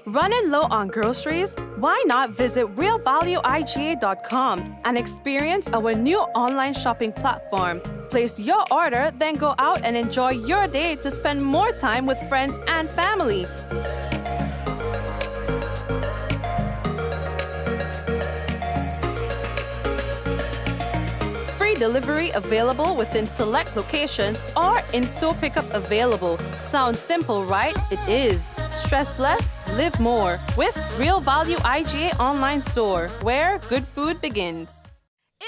Running low on groceries? Why not visit realvalueiga.com and experience our new online shopping platform? Place your order, then go out and enjoy your day to spend more time with friends and family. Free delivery available within select locations or in-store pickup available. Sounds simple, right? It is. Stress less, live more with Real Value IGA online store, where good food begins.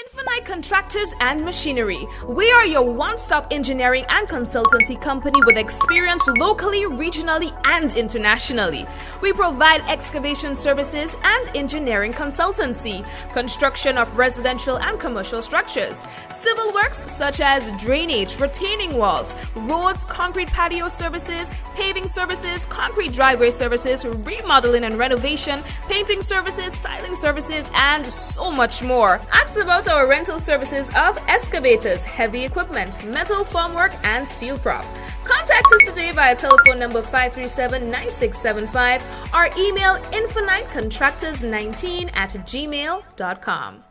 Infinite Contractors and Machinery. We are your one-stop engineering and consultancy company with experience locally, regionally, and internationally. We provide excavation services and engineering consultancy, construction of residential and commercial structures, civil works such as drainage, retaining walls, roads, concrete patio services, paving services, concrete driveway services, remodeling and renovation, painting services, styling services, and so much more. Ask about our rental services of excavators, heavy equipment, metal formwork, and steel prop. Contact us today via telephone number 537-9675 or email infinitecontractors19@gmail.com.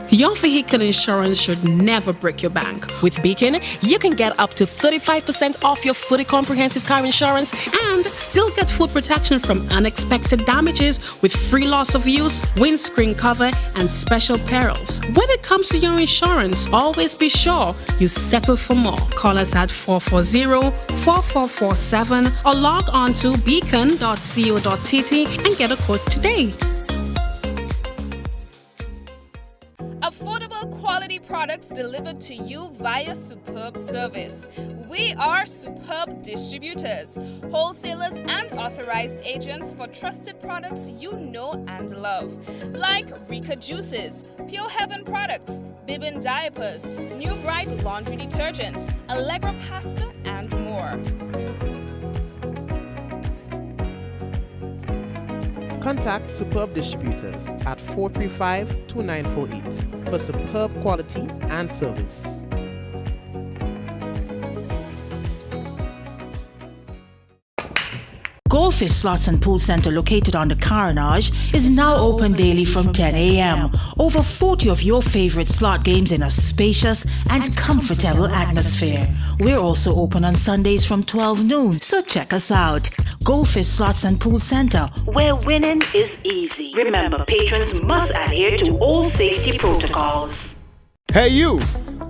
Your vehicle insurance should never break your bank. With Beacon, you can get up to 35% off your fully comprehensive car insurance and still get full protection from unexpected damages with free loss of use, windscreen cover, and special perils. When it comes to your insurance, always be sure you settle for more. Call us at 440-4447 or log on to beacon.co.tt and get a quote today. Affordable quality products delivered to you via Superb Service. We are Superb Distributors, wholesalers and authorized agents for trusted products you know and love, like Rika Juices, Pure Heaven products, Bibbin diapers, New Bright laundry detergent, Allegra pasta, and more. Contact Superb Distributors at 435-2948 for superb quality and service. Goldfish Slots and Pool Center, located on the Carriacou, is now open daily from 10 a.m. Over 40 of your favorite slot games in a spacious and comfortable atmosphere. We're also open on Sundays from 12 noon, so check us out. Goldfish Slots and Pool Center, where winning is easy. Remember, patrons must adhere to all safety protocols. Hey you!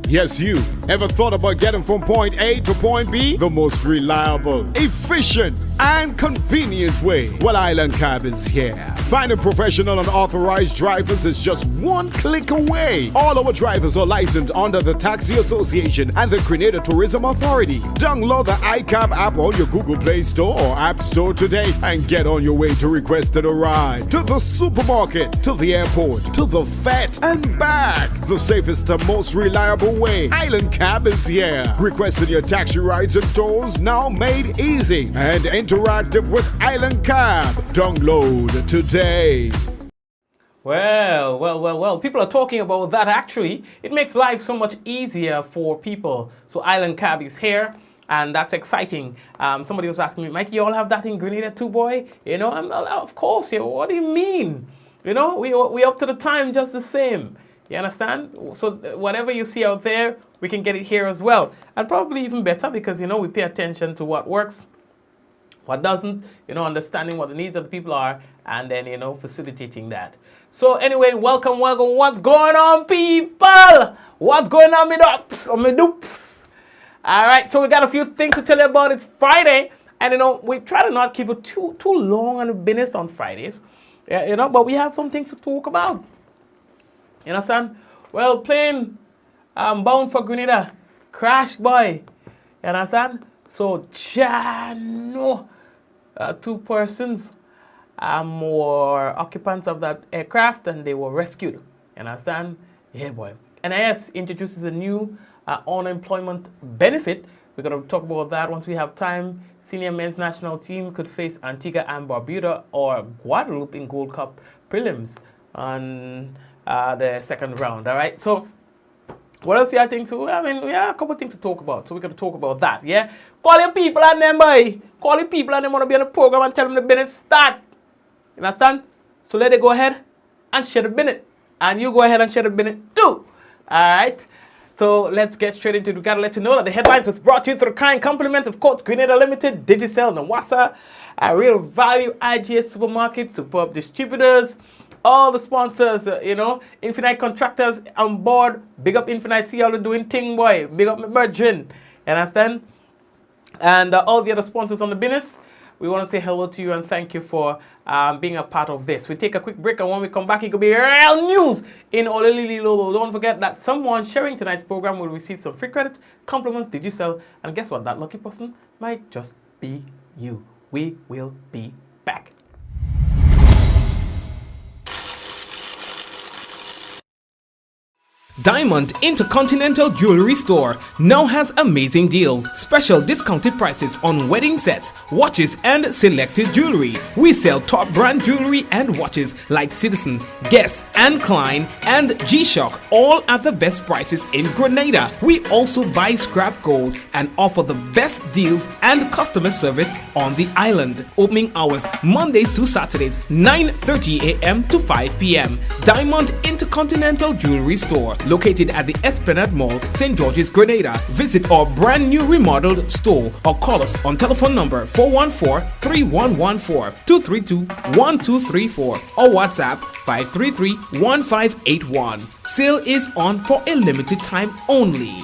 Yes, you. Ever thought about getting from point A to point B? The most reliable, efficient, and convenient way. Well, Island Cab is here. Finding professional and authorized drivers is just one click away. All our drivers are licensed under the Taxi Association and the Grenada Tourism Authority. Download the iCab app on your Google Play Store or App Store today and get on your way to requesting a ride. To the supermarket, to the airport, to the vet and back. The safest and most reliable way. Island Cab is here. Requesting your taxi rides and tours now made easy and interactive with Island Cab. Download today. Well. People are talking about that actually. It makes life so much easier for people. So Island Cab is here. And that's exciting. Somebody was asking me, Mikey, you all have that in Grenada too, boy? You know, of course. You know, what do you mean? You know, we up to the time just the same. You understand? So whatever you see out there, we can get it here as well. And probably even better because, you know, we pay attention to what works, what doesn't, you know, understanding what the needs of the people are, and then, you know, facilitating that. So anyway, welcome. What's going on, people? What's going on, me dups or me dupes? All right, so we got a few things to tell you about. It's Friday, and, you know, we try to not keep it too long on the business on Fridays, you know, but we have some things to talk about. You understand? Well, plane bound for Grenada crashed, boy. You understand? So, no. 2 persons were occupants of that aircraft and they were rescued. You understand? Yeah, boy. NIS introduces a new unemployment benefit. We're going to talk about that once we have time. Senior men's national team could face Antigua and Barbuda or Guadeloupe in Gold Cup Prelims on the second round. All right? So, what else do you think? So, I mean, we have a couple of things to talk about. So, we're going to talk about that, yeah? Call your people and them, boy. Call your people and them want to be on the program and tell them the business start. You understand? So, let it go ahead and share the business. And you go ahead and share the business too. All right? So, let's get straight into it. We got to let you know that the headlines was brought to you through the kind compliment of course, Grenada Limited, Digicel, Nawasa, Real Value, IGA Supermarket, Superb Distributors, all the sponsors, you know, Infinite Contractors on board. Big up Infinite, see how they're doing thing, boy. Big up my virgin. You understand? And all the other sponsors on the business, we want to say hello to you and thank you for being a part of this. We take a quick break, and when we come back, it could be real news in Olelililo. Don't forget that someone sharing tonight's program will receive some free credit, compliments, Digicel, and guess what? That lucky person might just be you. We will be back. Diamond Intercontinental Jewelry Store now has amazing deals, special discounted prices on wedding sets, watches and selected jewelry. We sell top brand jewelry and watches like Citizen, Guess and Klein and G-Shock, all at the best prices in Grenada. We also buy scrap gold and offer the best deals and customer service on the island. Opening hours Mondays to Saturdays, 9:30 a.m. to 5 p.m. Diamond Intercontinental Jewelry Store, located at the Esplanade Mall, St. George's, Grenada. Visit our brand new remodeled store or call us on telephone number 414-3114, 232-1234 or WhatsApp 533-1581. Sale is on for a limited time only.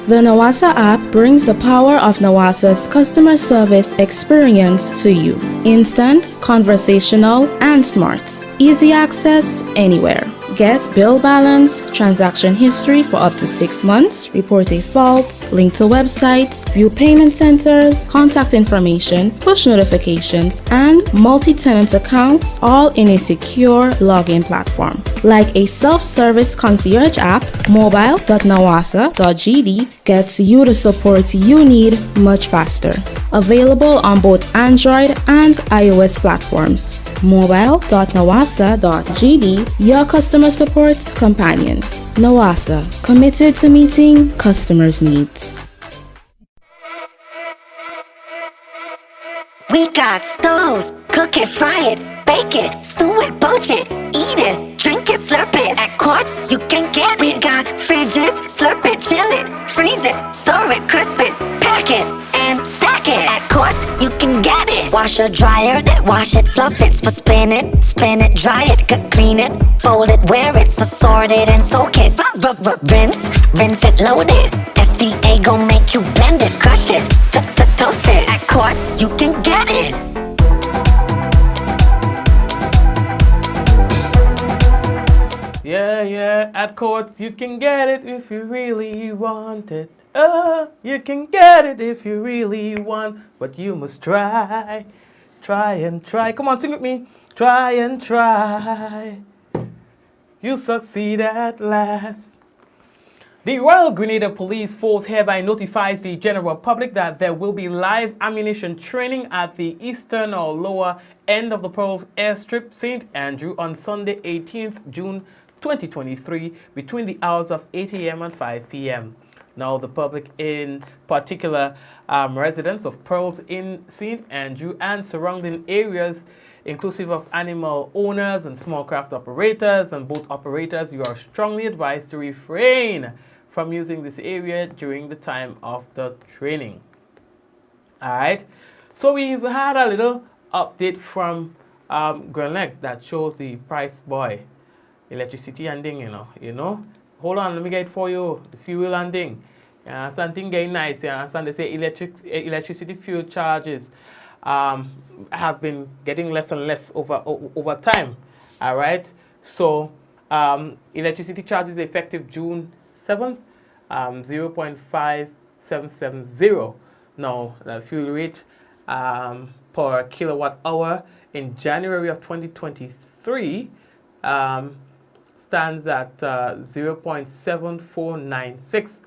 The Nawasa app brings the power of Nawasa's customer service experience to you. Instant, conversational, and smart. Easy access anywhere. Get bill balance, transaction history for up to 6 months, report a fault, link to websites, view payment centers, contact information, push notifications, and multi-tenant accounts, all in a secure login platform. Like a self-service concierge app, mobile.nawasa.gd gets you the support you need much faster. Available on both Android and iOS platforms. mobile.nawasa.gd, your customer support companion. Nawasa, committed to meeting customers' needs. We got stoves, cook it, fry it, bake it, stew it, poach it, eat it, drink it, slurp it. At Quartz, you can get it. We got fridges, slurp it, chill it, freeze it, store it, crisp it, pack it, and stack it. At Quartz, you can get it. Washer, dryer, wash it, fluff it, spin it, dry it, clean it, fold it, wear it, assort it, and soak it. Rinse it, load it, SDA Yeah, at court you can get it if you really want it. You can get it if you really want, but you must try and try. Come on, sing with me. Try and try. You succeed at last. The Royal Grenada Police Force hereby notifies the general public that there will be live ammunition training at the eastern or lower end of the Pearls Airstrip, St. Andrew, on Sunday, 18th June 2023, between the hours of 8 a.m. and 5 p.m. Now, the public, in particular residents of Pearls in St. Andrew and surrounding areas, inclusive of animal owners and small craft operators and boat operators, you are strongly advised to refrain from using this area during the time of the training. All right, so we've had a little update from Grenada that shows the price boy, electricity and ding, you know. Hold on, let me get it for you. The fuel and ding. Something getting nice. They say electricity fuel charges have been getting less and less over time. All right, so electricity charges effective June 7th, 0.5770. Now, the fuel rate per kilowatt hour in January of 2023 stands at 0.7496.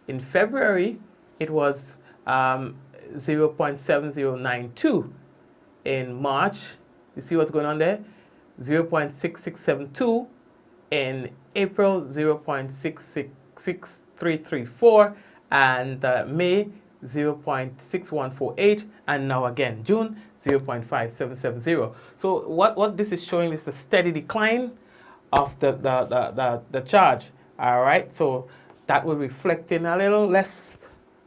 In February, it was 0.7092. In March, you see what's going on there? 0.6672. In April, 0.66334. And May, 0.6148. And now again, June, 0.5770. So what this is showing is the steady decline of the charge. All right, so that will reflect in a little less,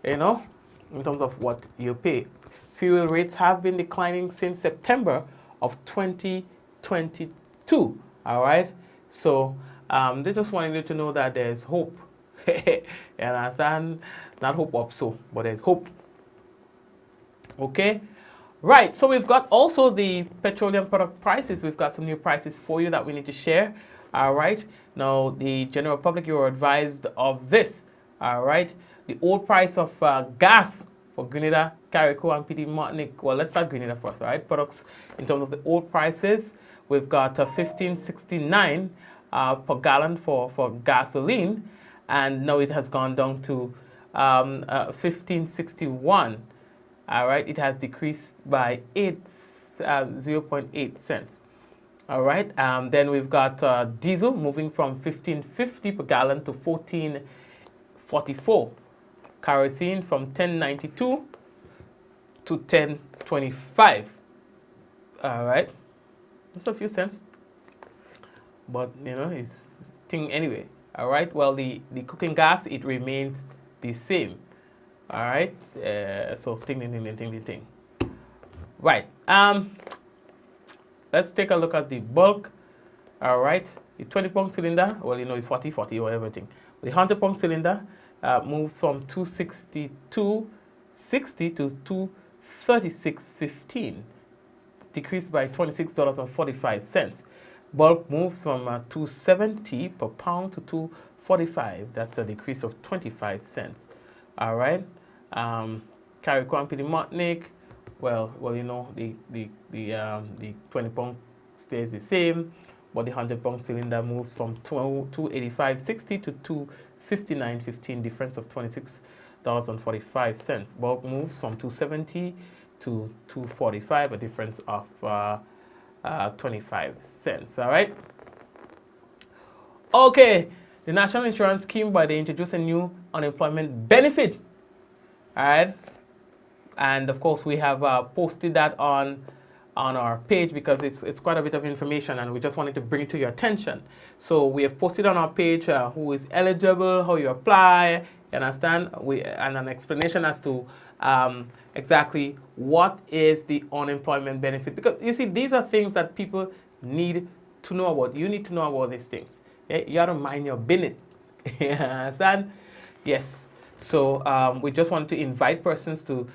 in terms of what you pay. Fuel rates have been declining since September of 2022. All right, so they just wanted you to know that there's hope. You understand? Not hope up so, but there's hope. Okay, right. So we've got also the petroleum product prices. We've got some new prices for you that we need to share. All right. Now, the general public, you are advised of this. All right. The old price of gas for Grenada, Carriacou, and Plead Martinique. Well, let's start Grenada first. All right. Products in terms of the old prices, we've got 15.69 per gallon for gasoline, and now it has gone down to 15.61. All right. It has decreased by 0.8 cents. All right, then we've got diesel moving from 15.50 per gallon to 14.44. Kerosene from 10.92 to 10.25. All right, just a few cents, but it's thing anyway. All right, well, the cooking gas, it remains the same. All right, so ting. Right. Let's take a look at the bulk. All right, the 20-pound cylinder, well, it's 40 or everything. The 100-pound cylinder moves from 262.60 to 236.15, decreased by $26.45. Bulk moves from 270 per pound to 245. That's a decrease of 25 cents. All right, Carriacou and Plead Martinique. Well, the 20-pound stays the same, but the 100-pound cylinder moves from 285.60 to 259.15, difference of $26.45. Bulk moves from 270 to 245, a difference of 25 cents. All right. Okay, the National Insurance Scheme, by they introduced a new unemployment benefit. All right. And of course, we have posted that on our page because it's quite a bit of information, and we just wanted to bring it to your attention. So we have posted on our page who is eligible, how you apply, you understand, and an explanation as to exactly what is the unemployment benefit. Because you see, these are things that people need to know about. You need to know about these things. Yeah? You got to mind your business. You understand? Yes. So we just want to invite persons to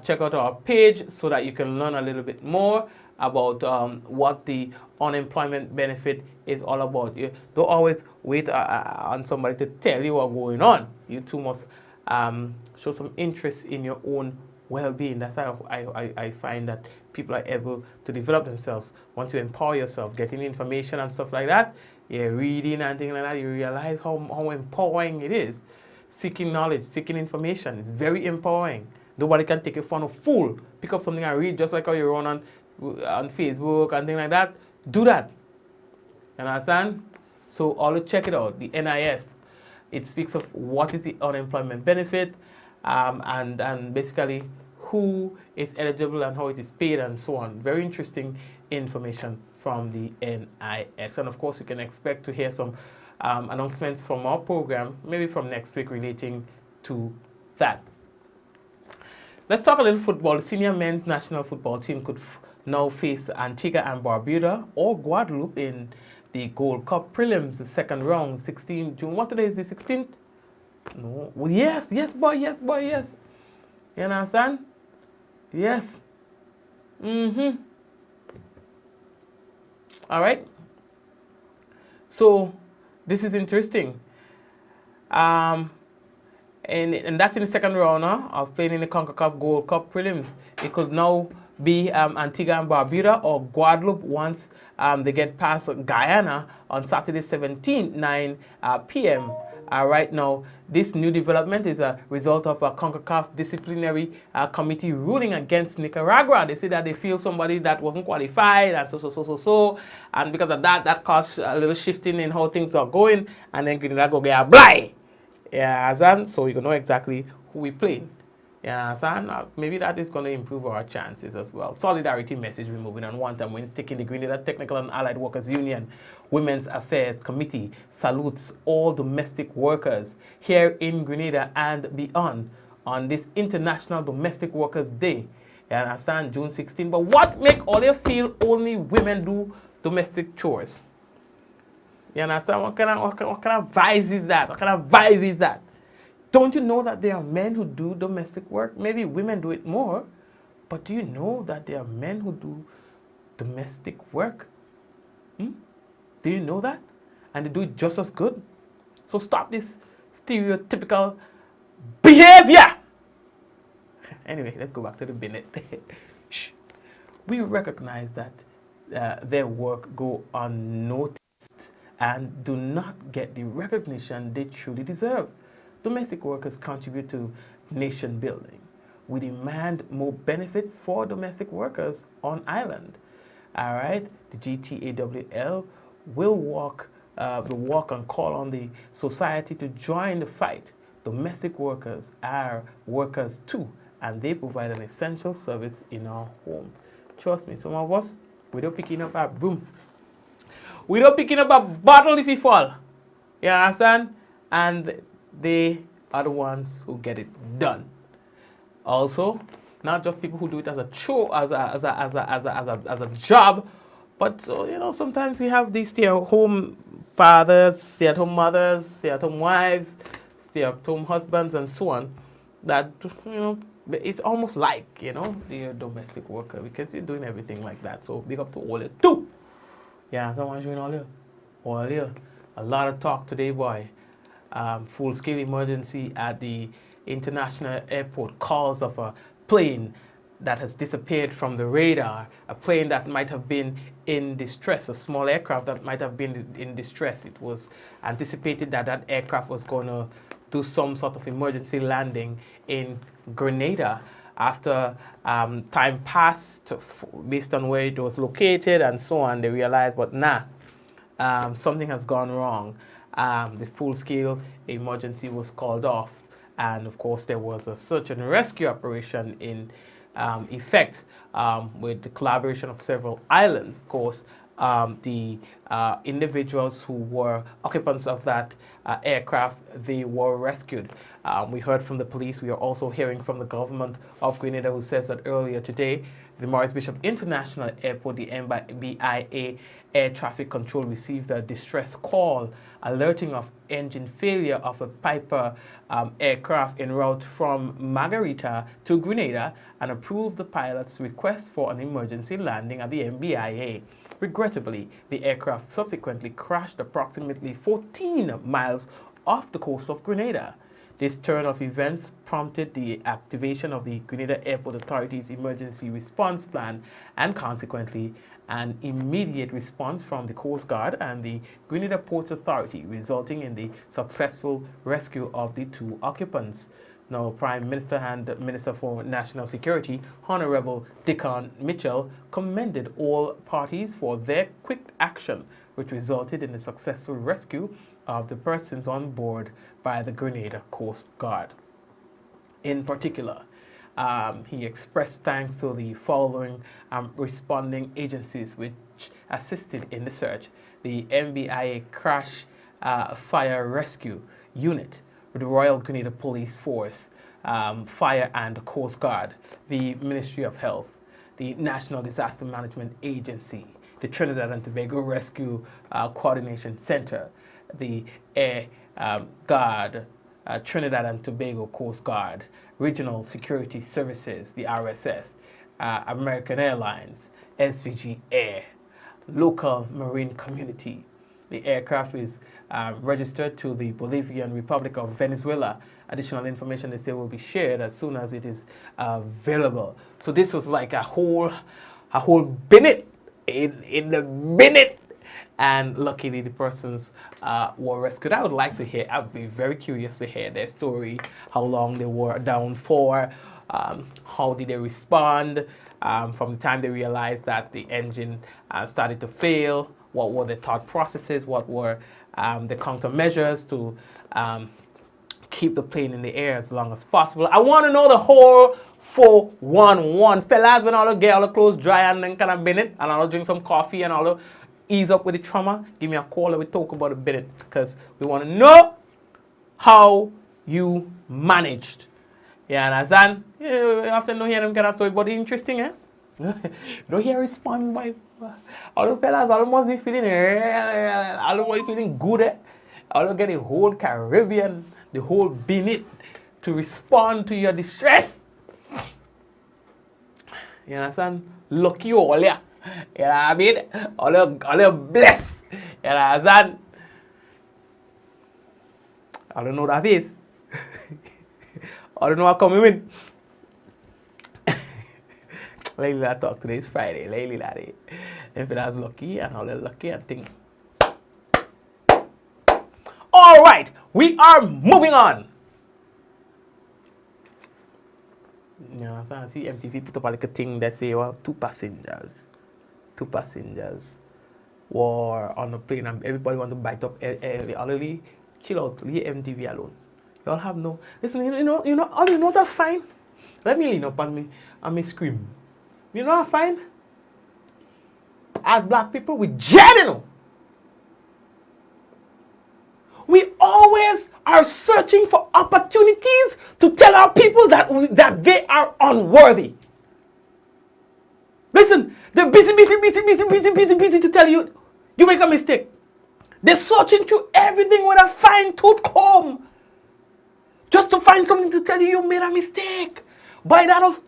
check out our page so that you can learn a little bit more about what the unemployment benefit is all about. You don't always wait on somebody to tell you what's going on. You too must show some interest in your own well-being. That's how I find that people are able to develop themselves. Once you empower yourself, getting information and stuff like that, reading and things like that, you realize how empowering it is. Seeking knowledge, seeking information, it's very empowering. Nobody can take you for a fool. Pick up something and read, just like how you run on Facebook and things like that. Do that. You understand? So always check it out. The NIS, it speaks of what is the unemployment benefit, and basically who is eligible and how it is paid and so on. Very interesting information from the NIS. And of course, you can expect to hear some announcements from our program, maybe from next week, relating to that. Let's talk a little football. The senior men's national football team could now face Antigua and Barbuda or Guadeloupe in the Gold Cup Prelims, the second round, 16 June. What today is the 16th? No. Well, yes, boy, yes. You understand? Yes. All right. So this is interesting. And that's in the second round of playing in the CONCACAF Gold Cup Prelims. It could now be Antigua and Barbuda or Guadeloupe once they get past Guyana on Saturday 17, 9 p.m. Right now, this new development is a result of a CONCACAF disciplinary committee ruling against Nicaragua. They say that they feel somebody that wasn't qualified and so. And because of that, that caused a little shifting in how things are going. And then Grenada go get a blind. Yeah, so you know exactly who we play. Yeah, so maybe that is going to improve our chances as well. Solidarity message we're moving on. One time when taking the Grenada Technical and Allied Workers Union Women's Affairs Committee salutes all domestic workers here in Grenada and beyond on this International Domestic Workers Day. You understand? June 16. But what make all you feel only women do domestic chores? You understand? What kind of vibes is that? What kind of vibe is that? Don't you know that there are men who do domestic work? Maybe women do it more, but do you know that there are men who do domestic work? Do you know that? And they do it just as good. So stop this stereotypical behavior. Anyway, let's go back to the Benedict. We recognize that their work go unnoticed and do not get the recognition they truly deserve. Domestic workers contribute to nation building. We demand more benefits for domestic workers on island. All right, the GTAWL will walk and call on the society to join the fight. Domestic workers are workers too, and they provide an essential service in our home. Trust me, some of us, we don't picking up a broom. We don't picking up a bottle if we fall. You understand? And they are the ones who get it done. Also, not just people who do it as a chore, as a job, but sometimes we have these stay-at-home fathers, stay-at-home mothers, stay-at-home wives, stay-at-home husbands, and so on. That it's almost like the domestic worker because you're doing everything like that. So big up to all you too. Yeah, someone's doing all you. A lot of talk today, boy. Full-scale emergency at the international airport, cause of a plane that has disappeared from the radar, a plane that might have been in distress, a small aircraft that might have been in distress. It was anticipated that that aircraft was going to do some sort of emergency landing in Grenada. After time passed, based on where it was located and so on, they realized, but something has gone wrong. The full-scale emergency was called off, and of course there was a search and rescue operation in effect with the collaboration of several islands. Of course, the individuals who were occupants of that aircraft, they were rescued. We heard from the police. We are also hearing from the government of Grenada, who says that earlier today, the Maurice Bishop International Airport, the MBIA Air Traffic Control received a distress call alerting of engine failure of a Piper aircraft en route from Margarita to Grenada and approved the pilot's request for an emergency landing at the MBIA. Regrettably, the aircraft subsequently crashed approximately 14 miles off the coast of Grenada. This turn of events prompted the activation of the Grenada Airport Authority's emergency response plan and consequently an immediate response from the Coast Guard and the Grenada Ports Authority, resulting in the successful rescue of the 2 occupants. Now, Prime Minister and Minister for National Security, Honorable Dickon Mitchell, commended all parties for their quick action, which resulted in the successful rescue of the persons on board by the Grenada Coast Guard. In particular, he expressed thanks to the following responding agencies which assisted in the search: the MBIA Crash Fire Rescue Unit, the Royal Grenada Police Force, Fire and Coast Guard, the Ministry of Health, the National Disaster Management Agency, the Trinidad and Tobago Rescue Coordination Center, the Air Guard, Trinidad and Tobago Coast Guard, Regional Security Services, the RSS, American Airlines, SVG Air, local marine community. The aircraft is registered to the Bolivian Republic of Venezuela. Additional information they say will be shared as soon as it is available. So this was like a whole minute in the minute. And luckily the persons were rescued. I would like to hear, I'd be very curious to hear their story, how long they were down for, how did they respond from the time they realized that the engine started to fail, what were the thought processes, what were the countermeasures to keep the plane in the air as long as possible. I want to know the whole 411. Fellas, when all the get all the clothes dry and then kind of Benedict, and I'll drink some coffee and all ease up with the trauma, give me a call and we talk about it Benedict, because we want to know how you managed. Yeah, understand? You often don't hear them kind of story, but it's interesting, eh? You don't hear response by all the fellas, all must be feeling all must be feeling good, eh? All get the whole Caribbean, the whole Benedict to respond to your distress. You understand? Lucky all, yeah. You know what I mean? All blessed. You know what I'm saying? I don't know what that is. I don't know what coming in. Lately, I talk today is Friday. Lately, that is. If that's lucky and all lucky and thing. All right, we are moving on. You know what I'm saying? See, MTV put up a little thing that say, well, two passengers were on the plane and everybody want to bite up early. Chill out, leave MTV alone. Y'all have no, listen, you know that's fine. Let me lean up on me and me scream. You know what I find? As black people, we genuine. We always are searching for opportunities to tell our people that they are unworthy. Listen, they're busy to tell you you make a mistake. They're searching through everything with a fine-tooth comb just to find something to tell you made a mistake. By that of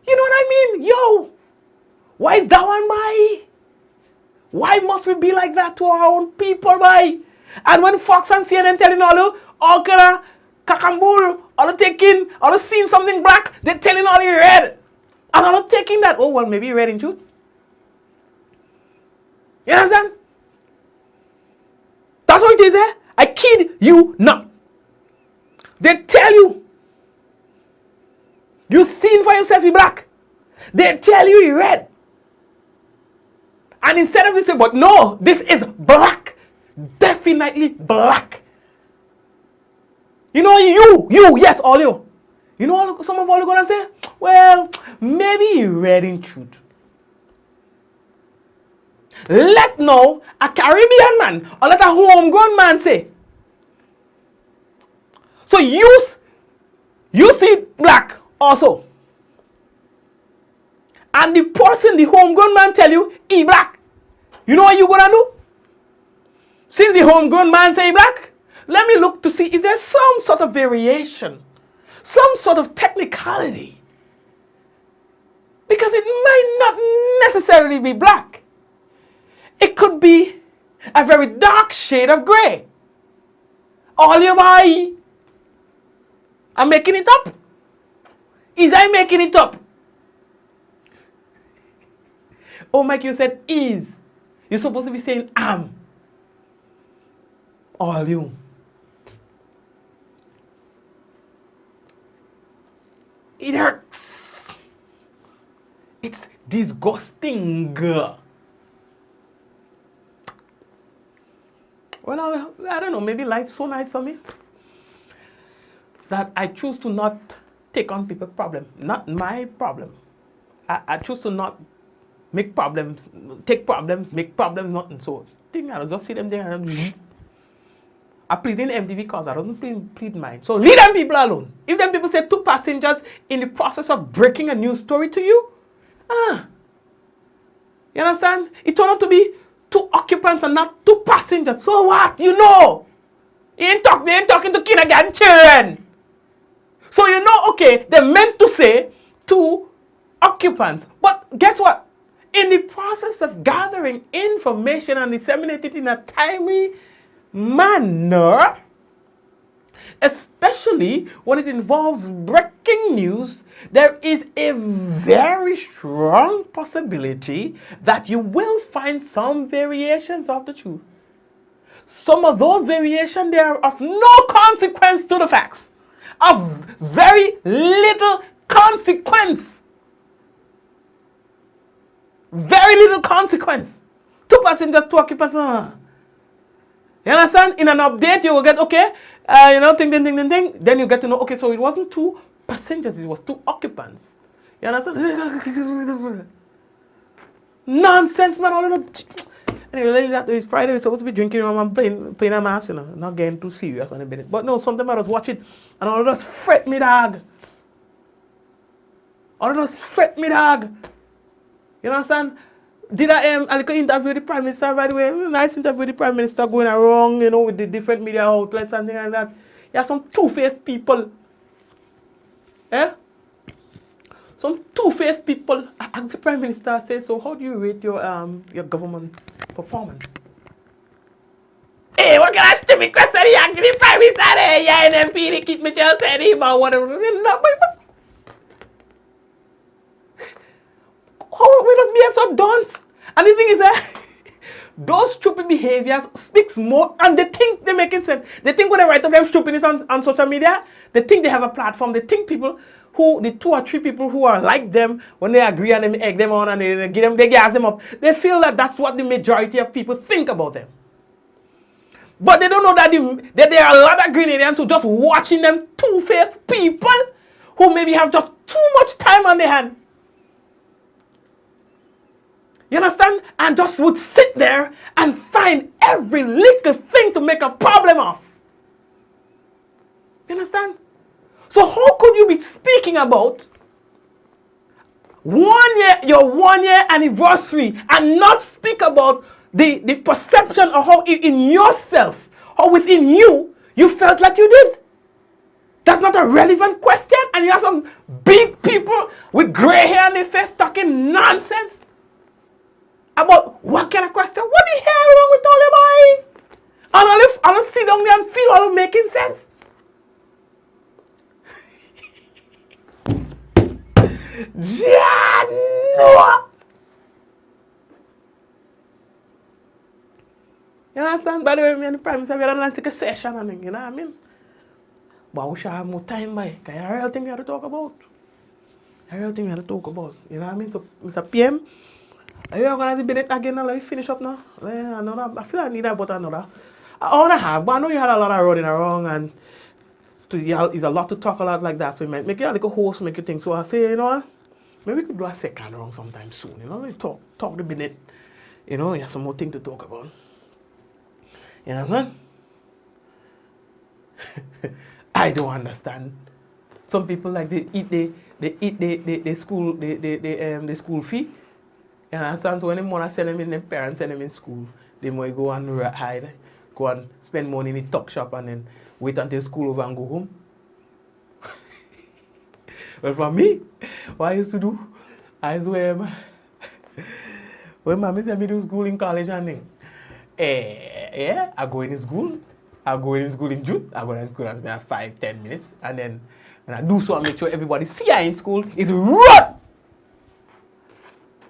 you know what I mean? Yo, why is that one by? Why must we be like that to our own people, by? And when Fox and CNN telling all kind of kakambul, all taking, all seeing something black, they're telling all you red. And all taking that, oh, well, maybe red in truth. You understand? That's what it is, eh? I kid you not. They tell you, you seen for yourself you black. They tell you you red. And instead of you say, but no, this is black. Definitely black. You know, yes, all you. You know, some of all you're going to say, well, maybe you red in truth. Let no a Caribbean man or let a homegrown man say. So you see black also. and the person, the homegrown man tell you, he black. You know what you gonna do? Since the homegrown man say he black, let me look to see if there's some sort of variation, some sort of technicality. Because it might not necessarily be black. It could be a very dark shade of gray. All your boy, I'm making it up. Is I making it up? Oh, Mike, you said is. You're supposed to be saying am. All you. It hurts. It's disgusting. Well, I don't know. Maybe life's so nice for me that I choose to not take on people's problem. Not my problem. I choose to not make problems, take problems, make problems, nothing. So, I'll just see them there and I plead in MTV cause I don't plead mine. So leave them people alone. If them people say 2 passengers in the process of breaking a news story to you, you understand? It turned out to be 2 occupants and not 2 passengers. So what? You know. They ain't talking to kindergarten children. So you know, okay, they meant to say 2 occupants. But guess what? In the process of gathering information and disseminating it in a timely manner, especially when it involves breaking news, there is a very strong possibility that you will find some variations of the truth. Some of those variations, they are of no consequence to the facts. Of very little consequence. Very little consequence. 2 passengers, 2 occupants. You understand? In an update, you will get, okay, ting. Then you get to know, okay, so it wasn't 2 passengers, it was 2 occupants. You understand? Nonsense, man. All of that. Anyway, it's Friday, we're supposed to be drinking rum and playing a mass, not getting too serious on a minute. But no, sometimes I was watching, and all of us fret me, dog. All of us fret me, dog. You understand? Did I like interview the Prime Minister, by the way? Nice interview with the Prime Minister going around, with the different media outlets and things like that. You have some two-faced people. Eh? Some two-faced people. As the Prime Minister says, so how do you rate your government's performance? Hey, what kind of stupid question you asking the Prime Minister there? Yeah, NMP, they keep me just saying about whatever. Oh, we just behave so dunce. And the thing is that those stupid behaviors speaks more, and they think they're making sense. They think when they write up them stupidness on social media, they think they have a platform. They think people who, the 2 or 3 people who are like them, when they agree and they egg them on and they gas them up, they feel that that's what the majority of people think about them. But they don't know that there are a lot of Grenadians who just watching them two-faced people who maybe have just too much time on their hand. You understand? And just would sit there and find every little thing to make a problem of. You understand? So how could you be speaking about your 1 year anniversary and not speak about the perception of how in yourself or within you felt like you did? That's not a relevant question, and you have some big people with gray hair on their face talking nonsense about what kind of question? What the hell wrong with all the boy? And I'll sit down there and feel all making sense. No. You understand? By the way, me and the Prime Minister, we don't like to take a session and thing, you know what I mean? But we should have more time, boy. Because a real thing we have to talk about. A real thing we have to talk about. You know what I mean? So, Mr. PM, are you organizing Benedict again now? Let me finish up now. I feel I need about another. I want to have, but I know you had a lot of running around and it's a lot to talk a lot like that. So you might make you like a host, make you think. So I say, you know what? Maybe we could do a second round sometime soon. You know, talk the Benedict. You know, you have some more thing to talk about. You know what? I don't understand. Some people like they eat they eat the school fee. You understand? So when them wanna send them in, their parents send them in school, they might go and hide, go and spend money in the tuck shop and then wait until school over and go home. Well, for me, what I used to do, I used to when mommy sent me to school in college and thing, I go in school. I go in school in June. I go in school and spend 5-10 minutes, and then when I do so, I make sure everybody see I in school is run.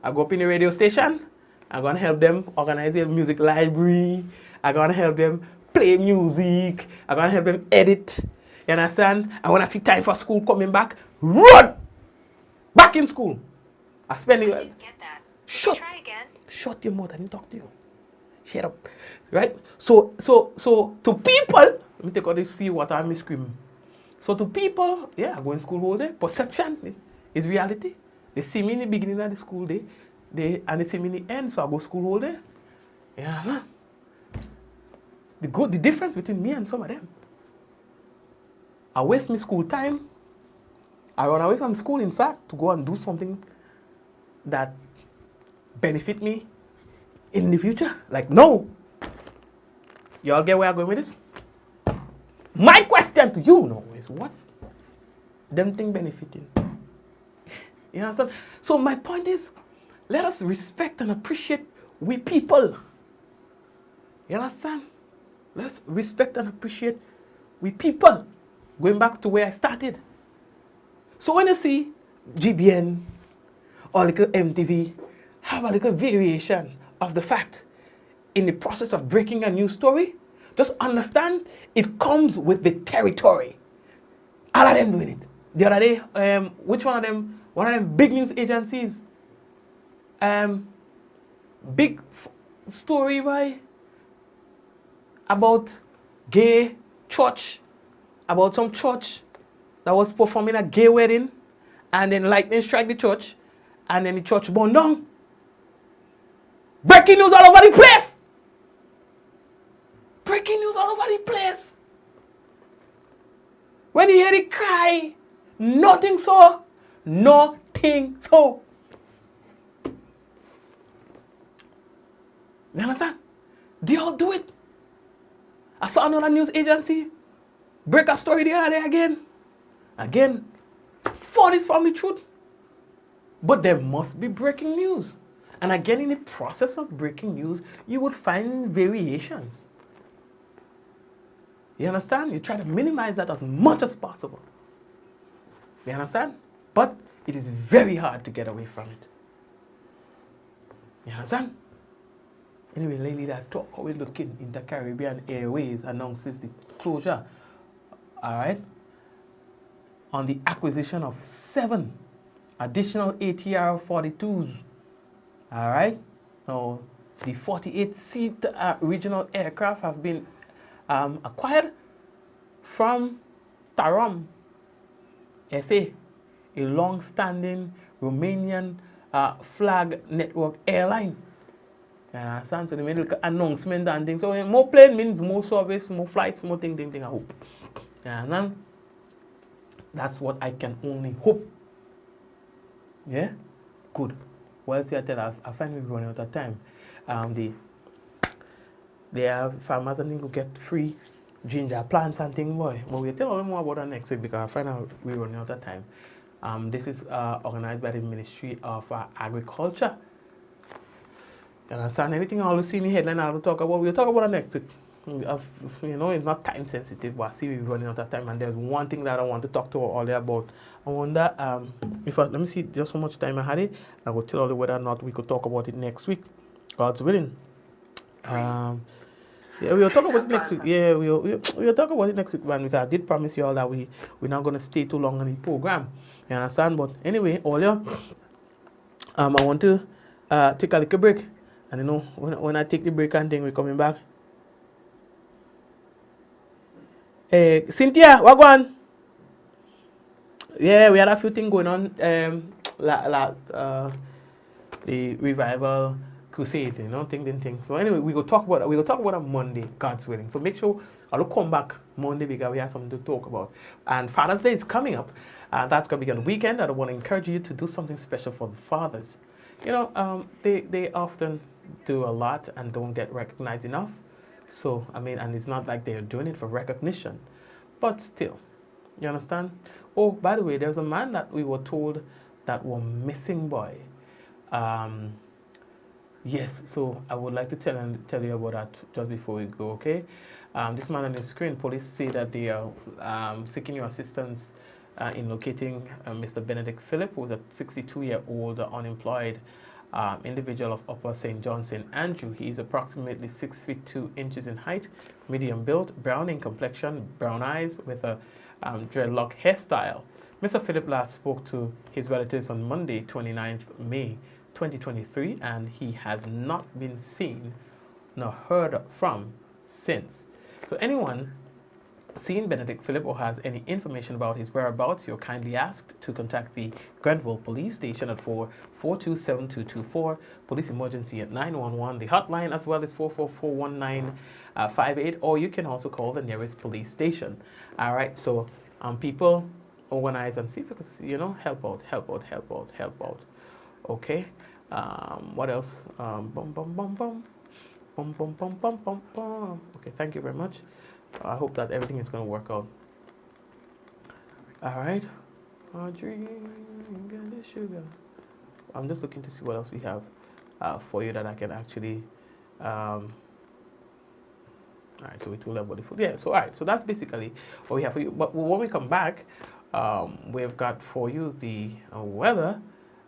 I go up in the radio station. I'm gonna help them organize their music library. I'm gonna help them play music. I'm gonna help them edit. You understand? And when I see time for school coming back, run back in school. I spend it. I didn't get that. Try again. Shut your mouth. I didn't talk to you. Shut up. Right? So to people, let me take out this see what I'm screaming. So to people, I go in school all day. Perception is reality. They see me in the beginning of the school day, and they see me in the end, so I go school all day. Yeah. The difference between me and some of them. I waste my school time. I run away from school, in fact, to go and do something that benefit me in the future. Like, no. Y'all get where I'm going with this? My question to you now is what? Them thing benefiting. You understand? So my point is, let us respect and appreciate we people. You understand? Let's respect and appreciate we people. Going back to where I started. So when you see GBN or little MTV have a little variation of the fact in the process of breaking a news story, just understand it comes with the territory. All of them doing it. The other day, which one of them? One of them big news agencies. Big story about gay church, about some church that was performing a gay wedding, and then lightning strike the church, and then the church burned down. Breaking news all over the place. Breaking news all over the place. When you hear it cry, nothing so. Nothing so. You understand? They all do it. I saw another news agency break a story the other day again. Again, for this family truth. But there must be breaking news. And again, in the process of breaking news, you would find variations. You understand? You try to minimize that as much as possible. You understand? But it is very hard to get away from it. You understand? Anyway, lately that talk how we looking InterCaribbean Airways announces the closure, alright, on the acquisition of 7 additional ATR 42s. Alright, now the 48-seat regional aircraft have been acquired from Tarom SA, a long-standing Romanian flag network airline. So they made an announcement and things. So more plane means more service, more flights, more thing, I hope. And that's what I can only hope. Yeah? Good. Well, so I tell us, I find we're running out of time. They have farmers and things who get free ginger plants and things, boy. But we'll tell them more about that next week because I find out we're running out of time. This is organized by the Ministry of Agriculture. You understand? Anything I always see in the headline I'll talk about, we'll talk about it next week. You know, it's not time sensitive, but I see we're running out of time. And there's one thing that I want to talk to all about. I wonder, let me see just how much time I had it. I will tell you whether or not we could talk about it next week. God's willing. Yeah, we'll talk about it next week. Yeah, we'll talk about it next week, man, because I did promise you all that we're not going to stay too long on the program. You understand? But anyway, earlier, I want to take a little break. And you know, when I take the break and thing, we're coming back. Hey, Cynthia, what going? Yeah, we had a few things going on. The revival crusade, ting. So anyway, we go talk about on Monday, God's willing. So make sure I'll come back Monday because we have something to talk about. And Father's Day is coming up. That's going to be on the weekend. And I want to encourage you to do something special for the fathers. They often do a lot and don't get recognized enough. So, and it's not like they're doing it for recognition. But still, you understand? Oh, by the way, there's a man that we were told that was missing boy. Yes, so I would like to tell you about that just before we go, okay? This man on the screen, police say that they are seeking your assistance in locating Mr. Benedict Phillip, who is a 62-year-old unemployed individual of Upper St. John, St. Andrew. He is approximately 6 feet 2 inches in height, medium build, brown in complexion, brown eyes with a dreadlock hairstyle. Mr. Phillip last spoke to his relatives on Monday, 29th May 2023, and he has not been seen nor heard from since. So anyone seen Benedict Phillip or has any information about his whereabouts, you're kindly asked to contact the Grenville Police Station at 442-7224, Police Emergency at 911. The hotline as well is 444-1958, or you can also call the nearest police station. All right, so people organize and see if you can, help out. Okay. What else? Okay, thank you very much. I hope that everything is going to work out. All right. Audrey, sugar. I'm just looking to see what else we have for you that I can actually. All right, so we told about the food. Yeah, so all right, so that's basically what we have for you. But when we come back, we've got for you the weather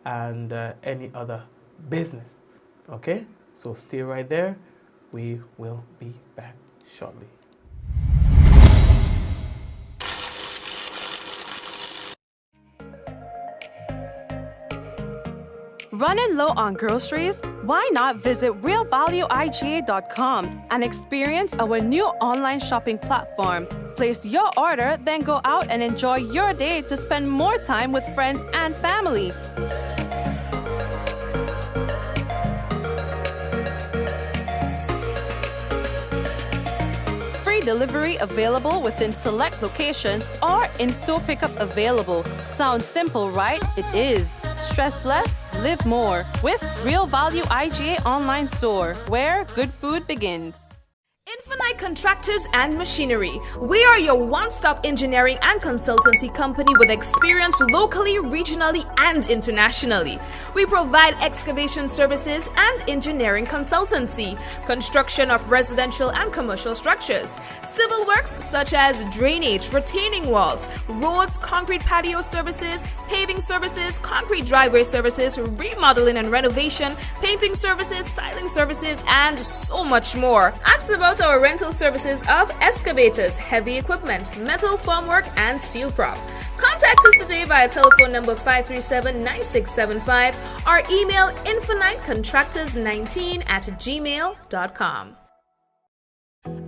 and any other business. Okay, so stay right there. We will be back shortly. Running low on groceries? Why not visit realvalueiga.com and experience our new online shopping platform? Place your order, then go out and enjoy your day to spend more time with friends and family. Free delivery available within select locations or in-store pickup available. Sounds simple, right? It is. Stress less, live more with Real Value IGA online store, where good food begins. Infinite Contractors and Machinery. We are your one-stop engineering and consultancy company with experience locally, regionally, and internationally. We provide excavation services and engineering consultancy, construction of residential and commercial structures, civil works such as drainage, retaining walls, roads, concrete patio services, paving services, concrete driveway services, remodeling and renovation, painting services, styling services, and so much more. Ask about our rental services of excavators, heavy equipment, metal formwork, and steel prop. Contact us today via telephone number 537-9675 or email infinitecontractors19@gmail.com.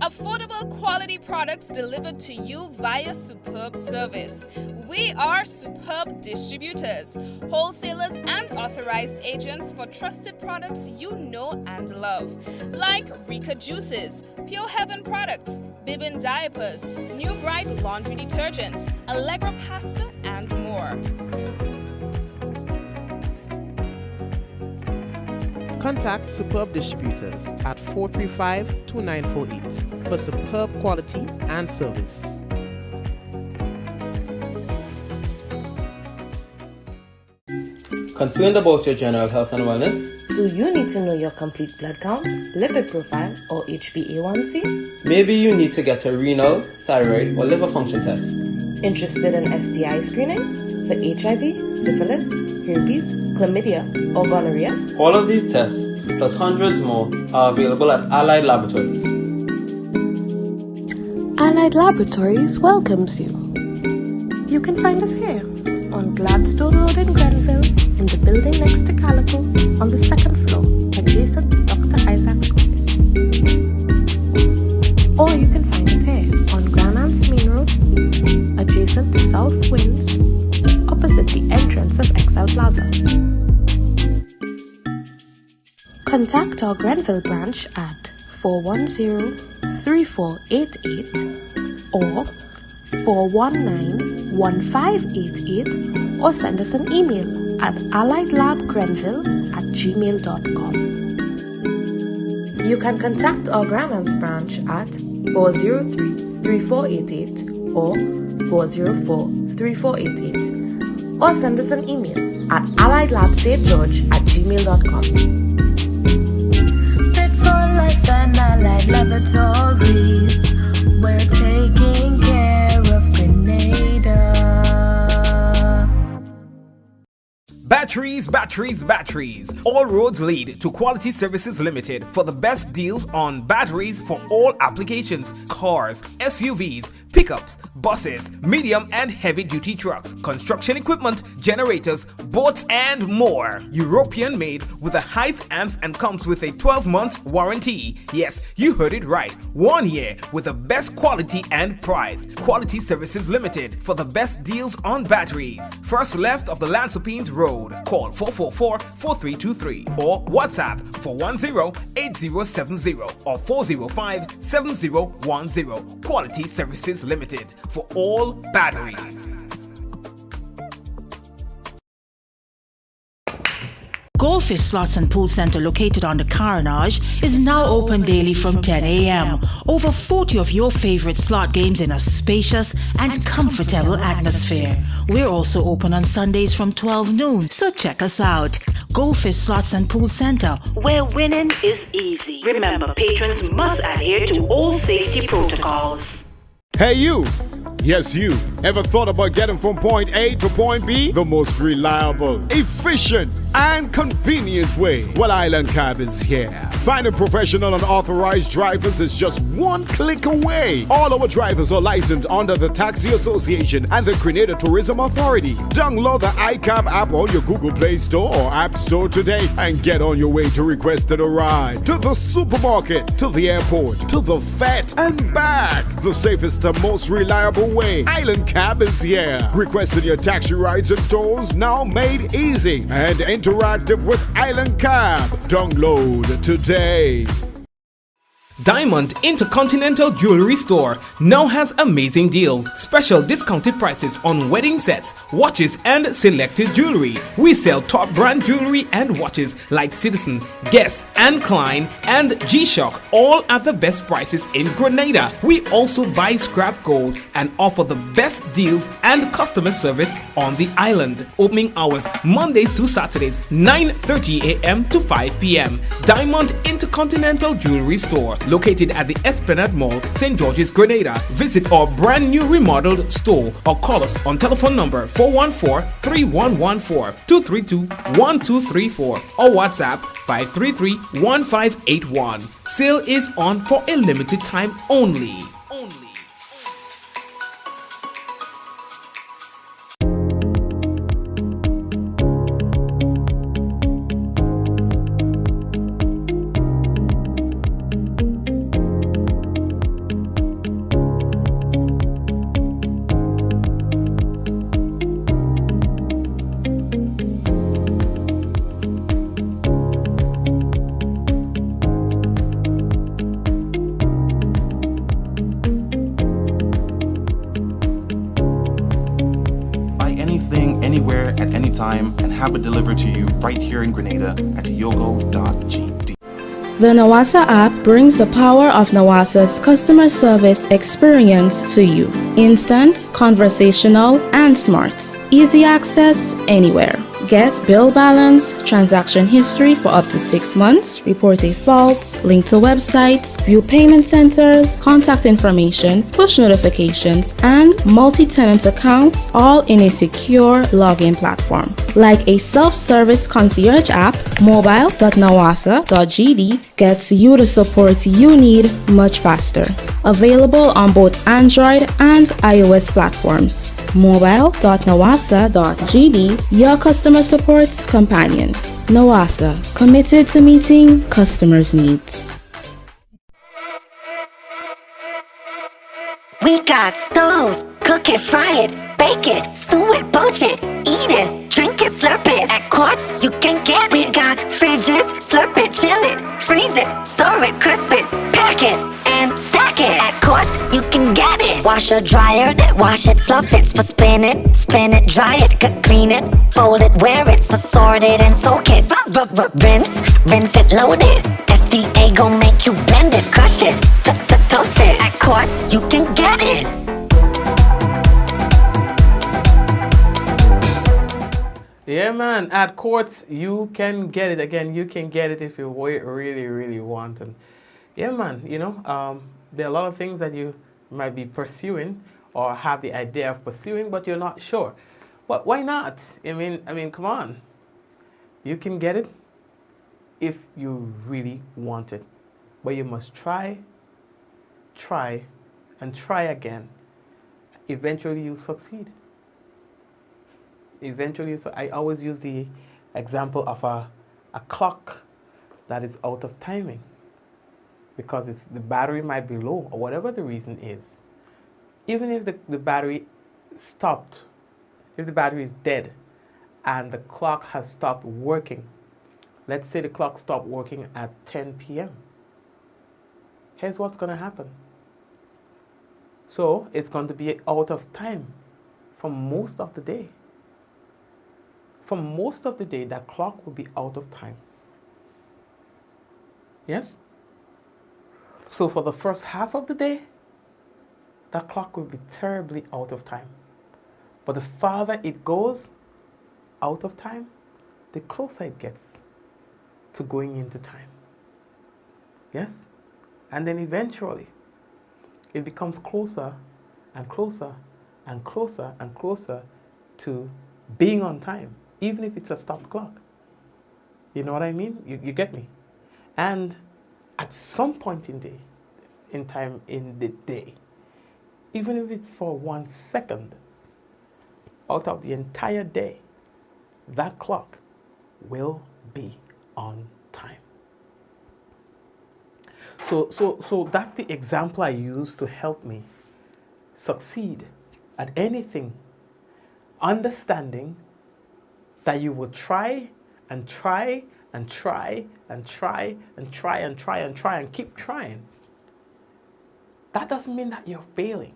Affordable quality products delivered to you via superb service. We are Superb Distributors, wholesalers and authorized agents for trusted products you know and love, like Rika Juices, Pure Heaven products, Bibbin diapers, New Bright laundry detergent, Allegra pasta, and more. Contact Superb Distributors at 435-2948 for superb quality and service. Concerned about your general health and wellness? Do you need to know your complete blood count, lipid profile, or HbA1c? Maybe you need to get a renal, thyroid, or liver function test. Interested in STI screening? For HIV, syphilis, herpes, chlamydia, or gonorrhea? All of these tests, plus hundreds more, are available at Allied Laboratories. Allied Laboratories welcomes you. You can find us here on Gladstone Road in Grenville, in the building next to Carriacou, on the second floor, adjacent to Dr. Isaac's office. Or you can find us here on Granance Main Road, adjacent to South Winds, opposite the entrance of Excel Plaza. Continue contact our Grenville branch at 410-3488 or 419-1588 or send us an email at alliedlabgrenville@gmail.com. You can contact our Grandlands branch at 403-3488 or 404-3488 or send us an email at alliedlabstgeorge@gmail.com. Fit for life and Allied Laboratories. We're taking care of Grenada. Batteries. All roads lead to Quality Services Limited for the best deals on batteries for all applications: cars, SUVs, pickups, buses, medium and heavy duty trucks, construction equipment, generators, boats and more. European made with the highest amps and comes with a 12 months warranty. Yes, you heard it right. 1 year with the best quality and price. Quality Services Limited for the best deals on batteries. First left of the Lansopines Road. Call 444-4323 or WhatsApp 410-8070 or 405-7010. Quality Services Limited for all batteries. Goldfish Slots and Pool Center, located on the Carriacou, is now open daily from 10 a.m. Over 40 of your favorite slot games in a spacious and comfortable atmosphere. We're also open on Sundays from 12 noon, so check us out. Goldfish Slots and Pool Center, where winning is easy. Remember, patrons must adhere to all safety protocols. Hey you! Yes, you. Ever thought about getting from point A to point B? The most reliable, efficient, and convenient way? Well, Island Cab is here. Finding professional and authorized drivers is just one click away. All our drivers are licensed under the Taxi Association and the Grenada Tourism Authority. Download the iCab app on your Google Play Store or App Store today and get on your way to requested a ride. To the supermarket, to the airport, to the vet, and back. The safest and most reliable way. Island Cab is here. Requesting your taxi rides and tours now made easy and interactive with Island Cab. Download today. Diamond Intercontinental Jewelry Store now has amazing deals, special discounted prices on wedding sets, watches and selected jewelry. We sell top brand jewelry and watches like Citizen, Guess and Klein and G-Shock, all at the best prices in Grenada. We also buy scrap gold and offer the best deals and customer service on the island. Opening hours Mondays to Saturdays, 9:30 a.m. to 5 p.m. Diamond Intercontinental Jewelry Store, located at the Esplanade Mall, St. George's, Grenada. Visit our brand new remodeled store or call us on telephone number 414-3114, 232-1234 or WhatsApp 533-1581. Sale is on for a limited time only. Anywhere at any time and have it delivered to you right here in Grenada at yogo.gd. The Nawasa app brings the power of Nawasa's customer service experience to you. Instant, conversational, and smart. Easy access anywhere. Get bill balance, transaction history for up to 6 months, report a fault, link to websites, view payment centers, contact information, push notifications, and multi-tenant accounts, all in a secure login platform. Like a self-service concierge app, mobile.nawasa.gd gets you the support you need much faster. Available on both Android and iOS platforms. mobile.nawasa.gd, your customer support companion. Nawasa, committed to meeting customers' needs. We got stoves, cook it, fry it, bake it, stew it, poach it, eat it, drink it, slurp it. At Quartz you can get. We got fridges, slurp it, chill it. store it, crisp it, pack it, and stack it. At Quartz, you can get it. Washer, dryer, wash it, fluff it, spin it, dry it, clean it, fold it, wear it, assort it, and soak it. Rinse it, load it. SDA gon' make you blend it, crush it, toast it. At Quartz, you can get it. Yeah, man. At Quartz, you can get it. Again, you can get it if you really, really want. And yeah, man. You know, there are a lot of things that you might be pursuing or have the idea of pursuing, but you're not sure. But why not? I mean, come on. You can get it if you really want it, but you must try, and try again. Eventually, you'll succeed. Eventually, so I always use the example of a clock that is out of timing because the battery might be low or whatever the reason is. Even if the battery stopped, if the battery is dead and the clock has stopped working, let's say the clock stopped working at 10 p.m. Here's what's going to happen. So it's going to be out of time for most of the day. For most of the day, that clock will be out of time. Yes? So for the first half of the day, that clock will be terribly out of time. But the farther it goes out of time, the closer it gets to going into time. Yes? And then eventually, it becomes closer and closer and closer and closer to being on time, even if it's a stopped clock. You know what I mean? You get me? And at some point in time in the day, even if it's for 1 second, out of the entire day, that clock will be on time. So that's the example I use to help me succeed at anything, understanding that you will try and try and try and try and try and try and try and keep trying. That doesn't mean that you're failing.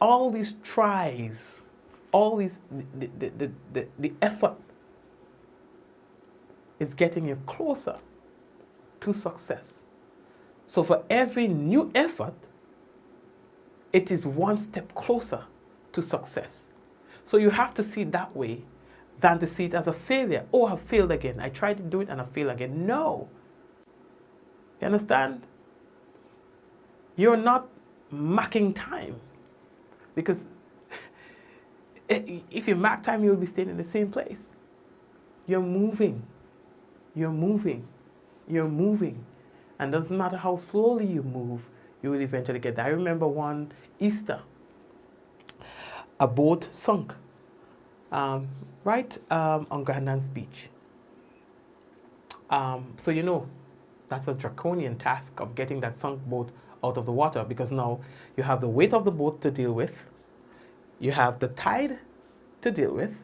All these tries, all these the effort is getting you closer to success. So for every new effort, it is one step closer to success. So you have to see it that way than to see it as a failure. Oh, I failed again. I tried to do it and I failed again. No. You understand? You're not marking time. Because if you mark time, you'll be staying in the same place. You're moving. You're moving. You're moving. And it doesn't matter how slowly you move, you will eventually get there. I remember one Easter, a boat sunk right on Grenada's beach. So you know, that's a draconian task of getting that sunk boat out of the water, because now you have the weight of the boat to deal with, you have the tide to deal with,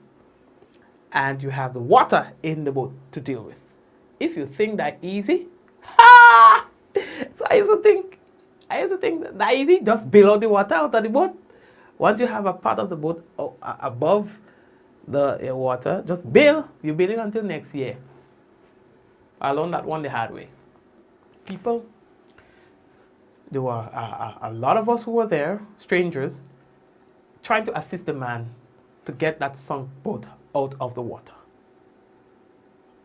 and you have the water in the boat to deal with. If you think that easy, so I used to think that easy, just bail out the water out of the boat. Once you have a part of the boat above the water, just bail. You bail it until next year. I learned that one the hard way. People, there were a lot of us who were there, strangers, trying to assist the man to get that sunk boat out of the water.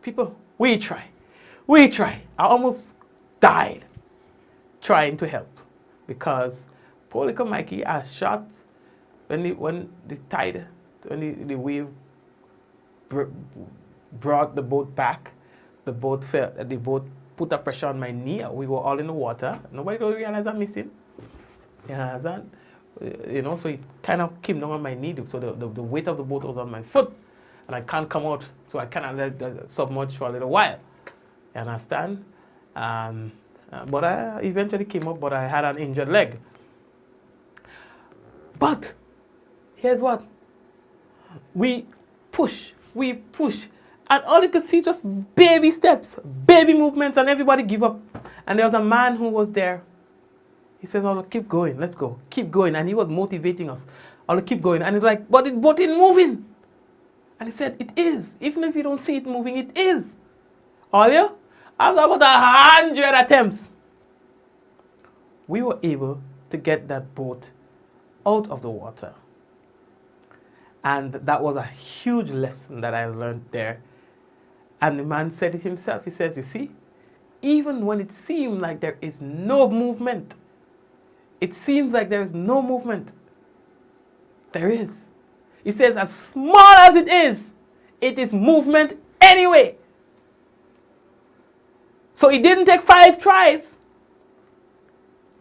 People, we try. I almost died trying to help because poor little Mikey was shot when the tide, when the wave brought the boat back. The boat fell. The boat put a pressure on my knee. We were all in the water. Nobody really realized I'm missing. You understand? You know, so it kind of came down on my knee. So the weight of the boat was on my foot, and I can't come out. So I cannot let submerge for a little while. You understand? But I eventually came up, but I had an injured leg. But here's what. We push, And all you could see just baby steps, baby movements, and everybody give up. And there was a man who was there. He said, oh, keep going, let's go, keep going. And he was motivating us. Oh, keep going. And it's like, but it ain't moving. And he said, it is. Even if you don't see it moving, it is. All you? After about 100 attempts, we were able to get that boat out of the water. And that was a huge lesson that I learned there. And the man said it himself. He says, you see, even when it seemed like there is no movement, it seems like there is no movement, there is. He says, as small as it is movement anyway. So it didn't take 5 tries.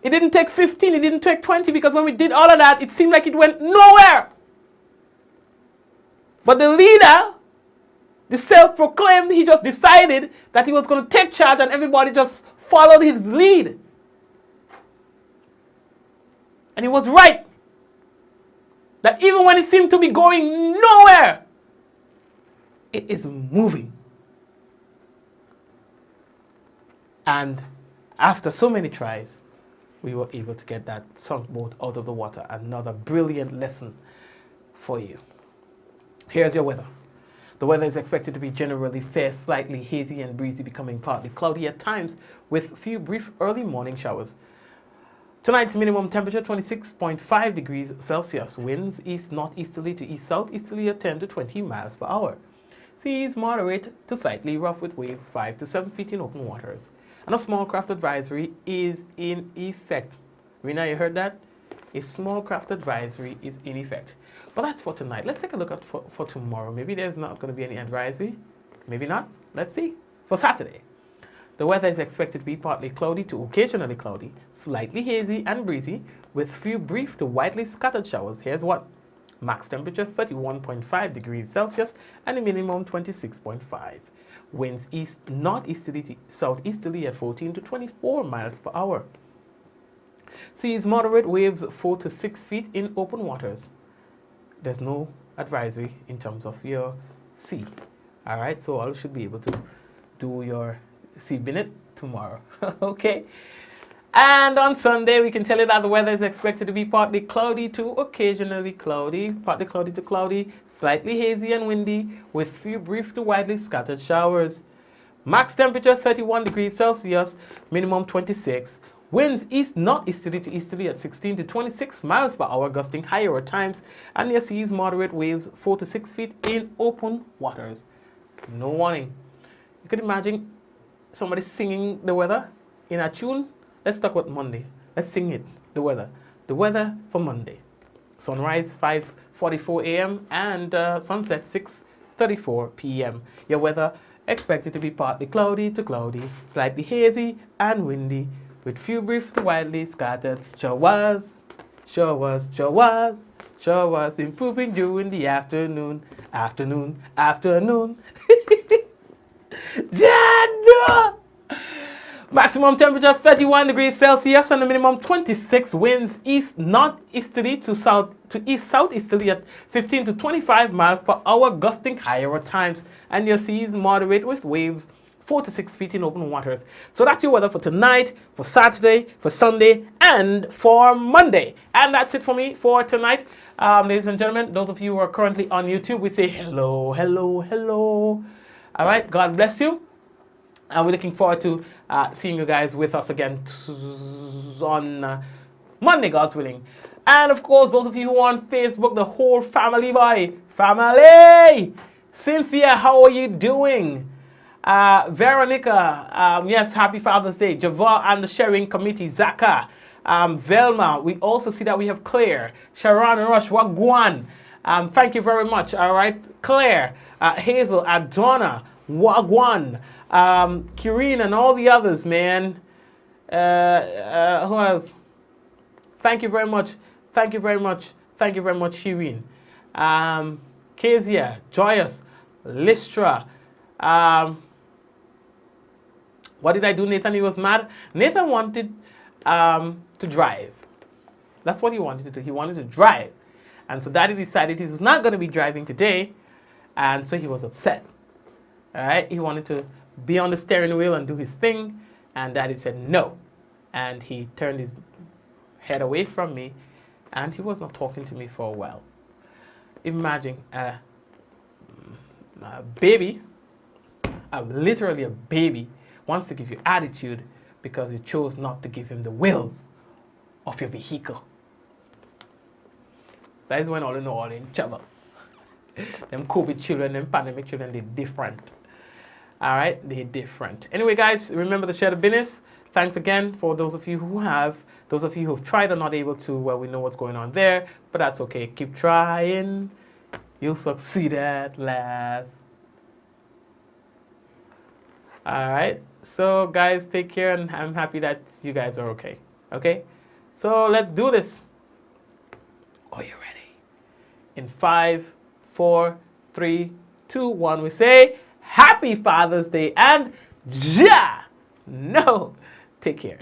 It didn't take 15, it didn't take 20, because when we did all of that, it seemed like it went nowhere. But the leader, the self-proclaimed, he just decided that he was going to take charge, and everybody just followed his lead. And he was right. That even when it seemed to be going nowhere, it is moving. And after so many tries, we were able to get that sunk boat out of the water. Another brilliant lesson for you. Here's your weather. The weather is expected to be generally fair, slightly hazy and breezy, becoming partly cloudy at times with a few brief early morning showers. Tonight's minimum temperature 26.5 degrees Celsius. Winds east-northeasterly to east-southeasterly at 10 to 20 miles per hour. Seas moderate to slightly rough with wave 5 to 7 feet in open waters. And a small craft advisory is in effect. Rena, you heard that? A small craft advisory is in effect. But that's for tonight. Let's take a look at for tomorrow. Maybe there's not going to be any advisory. Maybe not. Let's see. For Saturday, the weather is expected to be partly cloudy to occasionally cloudy, slightly hazy and breezy, with few brief to widely scattered showers. Here's what. Max temperature 31.5 degrees Celsius and a minimum 26.5. Winds east-northeasterly to southeasterly at 14 to 24 miles per hour. Seas moderate, waves 4 to 6 feet in open waters. There's no advisory in terms of your sea. All right, so all should be able to do your sea binnet tomorrow. Okay. And on Sunday, we can tell you that the weather is expected to be partly cloudy to occasionally cloudy, partly cloudy to cloudy, slightly hazy and windy, with few brief to widely scattered showers. Max temperature 31 degrees Celsius, minimum 26. Winds east-northeasterly to easterly at 16 to 26 miles per hour, gusting higher at times, and near seas moderate, waves 4 to 6 feet in open waters. No warning. You could imagine somebody singing the weather in a tune. Let's talk about Monday. Let's sing it, the weather. The weather for Monday. Sunrise 5:44 a.m. and sunset 6:34 p.m. Your weather expected to be partly cloudy to cloudy, slightly hazy and windy, with few brief to widely scattered showers, improving during the afternoon. Jano! Maximum temperature 31 degrees Celsius and a minimum 26. Winds east-northeasterly to east-southeasterly at 15 to 25 miles per hour, gusting higher at times, and your seas moderate with waves 4 to 6 feet in open waters. So that's your weather for tonight, for Saturday, for Sunday, and for Monday. And that's it for me for tonight. Ladies and gentlemen, those of you who are currently on YouTube, we say hello, hello, hello. All right, God bless you. And we're looking forward to seeing you guys with us again on Monday, God's willing. And of course, those of you who are on Facebook, the whole family, family. Cynthia, how are you doing? Veronica, yes, happy Father's Day. Javar and the sharing committee, Zaka, Velma. We also see that we have Claire, Sharon Rush, Wagwan. Thank you very much. All right, Claire, Hazel, Adonna, Wagwan. Kireen and all the others, man. Who else? Thank you very much. Thank you very much. Thank you very much, Shireen. Kezia, Joyous, Listra. What did I do, Nathan? He was mad. Nathan wanted to drive. That's what he wanted to do. He wanted to drive. And so Daddy decided he was not going to be driving today. And so he was upset. All right, he wanted to be on the steering wheel and do his thing, and Daddy said no. And he turned his head away from me, and he was not talking to me for a while. Imagine a baby, literally a baby, wants to give you attitude because you chose not to give him the wheels of your vehicle. That is when all in all in trouble. Them COVID children, them pandemic children, they're different. All right, they're different. Anyway, guys, remember to share the business. Thanks again for those of you who have. Those of you who've tried or not able to, well, we know what's going on there, but that's okay. Keep trying. You'll succeed at last. All right. So, guys, take care, and I'm happy that you guys are okay. Okay? So, let's do this. Are you ready? In 5, 4, 3, 2, 1, we say, Happy Father's Day, and ja! No! Take care.